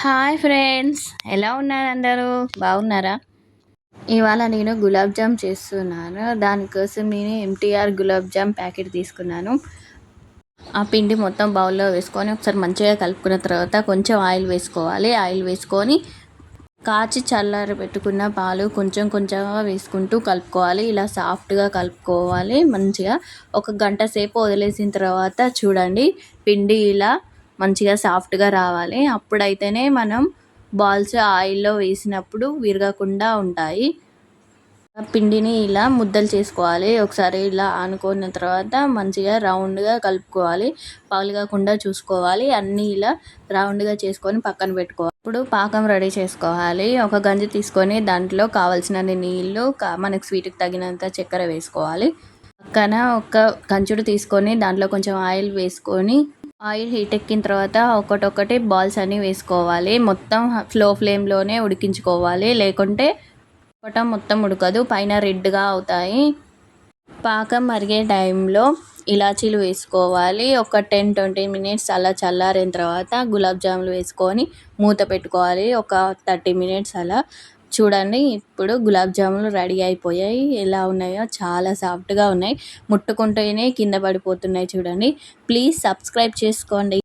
Hi friends, ఎలా ఉన్నారు అందరూ? బాగున్నారా? ఇవాళ నేను గులాబ్ జామ్ చేస్తున్నాను. దానికోసం నేను ఎంటీఆర్ గులాబ్ జామ్ ప్యాకెట్ తీసుకున్నాను. ఆ పిండి మొత్తం బౌల్లో వేసుకొని ఒకసారి మంచిగా కలుపుకున్న తర్వాత కొంచెం ఆయిల్ వేసుకోవాలి. ఆయిల్ వేసుకొని కాచి చల్లారి పెట్టుకున్న పాలు కొంచెం కొంచెంగా వేసుకుంటూ కలుపుకోవాలి. ఇలా సాఫ్ట్గా కలుపుకోవాలి. మంచిగా ఒక గంట సేపు వదిలేసిన తర్వాత చూడండి, పిండి ఇలా మంచిగా సాఫ్ట్గా రావాలి. అప్పుడైతేనే మనం బాల్స్ ఆయిల్లో వేసినప్పుడు విరగకుండా ఉంటాయి. పిండిని ఇలా ముద్దలు చేసుకోవాలి. ఒకసారి ఇలా అనుకున్న తర్వాత మంచిగా రౌండ్గా కలుపుకోవాలి. పగలకుండా చూసుకోవాలి. అన్నీ ఇలా రౌండ్గా చేసుకొని పక్కన పెట్టుకోవాలి. ఇప్పుడు పాకం రెడీ చేసుకోవాలి. ఒక గంజి తీసుకొని దాంట్లో కావాల్సినన్ని నీళ్ళు, మనకు స్వీట్కి తగినంత చక్కెర వేసుకోవాలి. పక్కన ఒక కంచుడు తీసుకొని దాంట్లో కొంచెం ఆయిల్ వేసుకొని ఆయిల్ హీట్ ఎక్కిన తర్వాత ఒకటొకటి బాల్స్ అన్నీ వేసుకోవాలి. మొత్తం స్లో ఫ్లేమ్లోనే ఉడికించుకోవాలి, లేకుంటే మొత్తం ఉడకదు, పైన రెడ్గా అవుతాయి. పాకం మరిగే టైంలో ఇలాచీలు వేసుకోవాలి. ఒక 10-20 మినిట్స్ అలా చల్లారిన తర్వాత గులాబ్ జాములు వేసుకొని మూత పెట్టుకోవాలి. ఒక 30 మినిట్స్ అలా. చూడండి, ఇప్పుడు గులాబ్ జాములు రెడీ అయిపోయాయి. ఎలా ఉన్నాయో చాలా సాఫ్ట్గా ఉన్నాయి. ముట్టుకుంటేనే కింద పడిపోతున్నాయి. చూడండి, ప్లీజ్ సబ్స్క్రైబ్ చేసుకోండి.